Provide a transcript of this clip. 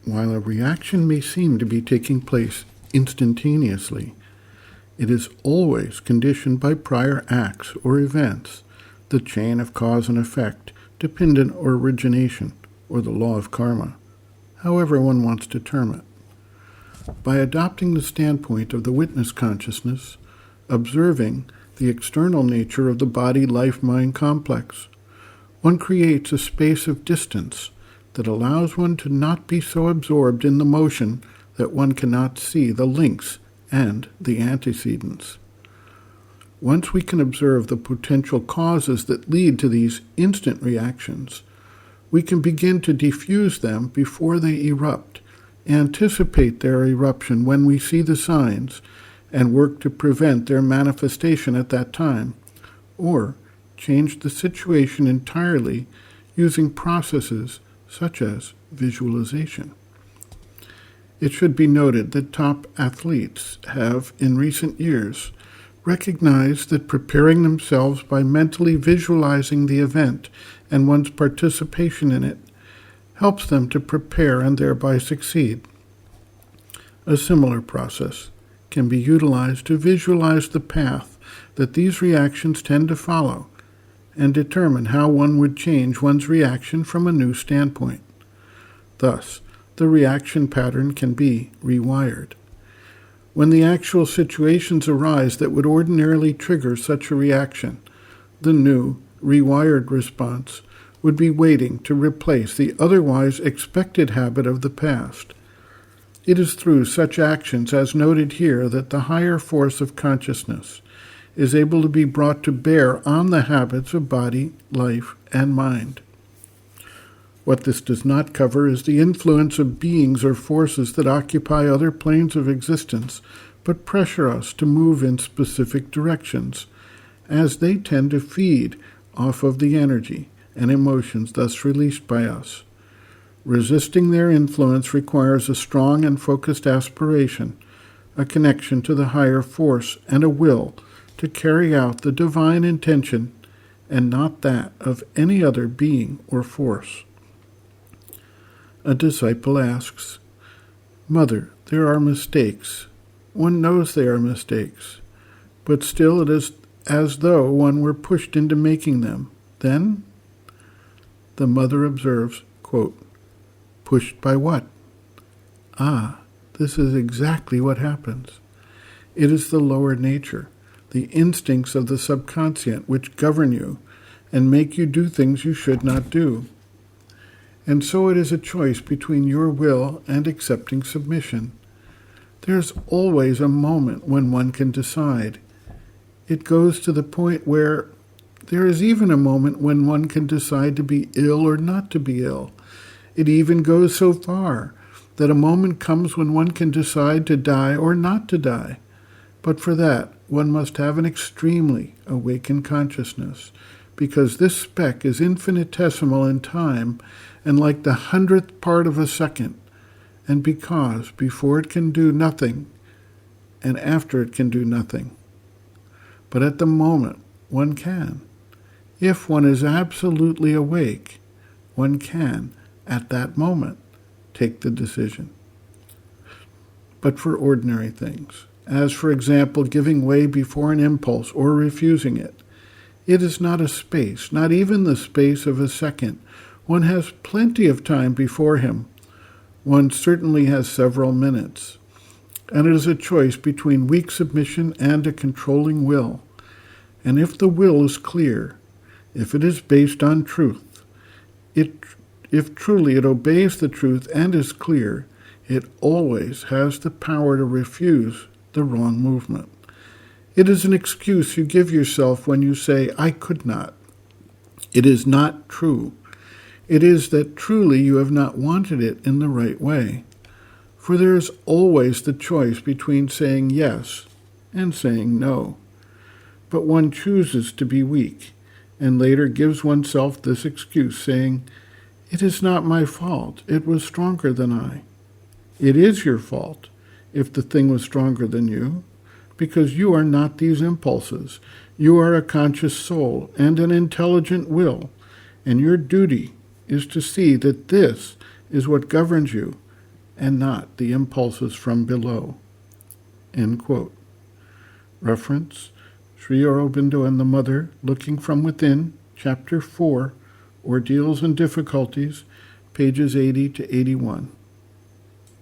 while a reaction may seem to be taking place instantaneously, it is always conditioned by prior acts or events, the chain of cause and effect, dependent or origination, or the law of karma, however one wants to term it. By adopting the standpoint of the witness consciousness, observing the external nature of the body-life-mind complex, one creates a space of distance that allows one to not be so absorbed in the motion that one cannot see the links and the antecedents. Once we can observe the potential causes that lead to these instant reactions, we can begin to diffuse them before they erupt, anticipate their eruption when we see the signs, and work to prevent their manifestation at that time, or change the situation entirely using processes such as visualization. It should be noted that top athletes have, in recent years, recognized that preparing themselves by mentally visualizing the event and one's participation in it helps them to prepare and thereby succeed. A similar process can be utilized to visualize the path that these reactions tend to follow and determine how one would change one's reaction from a new standpoint. Thus, the reaction pattern can be rewired. When the actual situations arise that would ordinarily trigger such a reaction, the new, rewired response would be waiting to replace the otherwise expected habit of the past. It is through such actions as noted here that the higher force of consciousness is able to be brought to bear on the habits of body, life, and mind. What this does not cover is the influence of beings or forces that occupy other planes of existence but pressure us to move in specific directions, as they tend to feed off of the energy and emotions thus released by us. Resisting their influence requires a strong and focused aspiration, a connection to the higher force, and a will to carry out the divine intention and not that of any other being or force. A disciple asks, "Mother, there are mistakes. One knows they are mistakes, but still it is as though one were pushed into making them. Then?" The mother observes, quote, "Pushed by what?" This is exactly what happens. It is the lower nature, the instincts of the subconscient which govern you and make you do things you should not do. And so it is a choice between your will and accepting submission. There's always a moment when one can decide. It goes to the point where there is even a moment when one can decide to be ill or not to be ill. It even goes so far that a moment comes when one can decide to die or not to die. But for that, one must have an extremely awakened consciousness, because this speck is infinitesimal in time and like the 100th part of a second, and because before it can do nothing and after it can do nothing. But at the moment, one can. If one is absolutely awake, one can, at that moment, take the decision. But for ordinary things, as for example giving way before an impulse or refusing it, it is not a space, not even the space of a second. One has plenty of time before him. One certainly has several minutes. And it is a choice between weak submission and a controlling will. And if the will is clear, if it is based on truth, if truly it obeys the truth and is clear, it always has the power to refuse the wrong movement. It is an excuse you give yourself when you say, "I could not." It is not true. It is that truly you have not wanted it in the right way. For there is always the choice between saying yes and saying no. But one chooses to be weak, and later gives oneself this excuse, saying, "It is not my fault. It was stronger than I." It is your fault if the thing was stronger than you, because you are not these impulses. You are a conscious soul and an intelligent will, and your duty is to see that this is what governs you and not the impulses from below. End quote. Reference, Sri Aurobindo and the Mother, Looking from Within, Chapter 4, Ordeals and Difficulties, pages 80 to 81.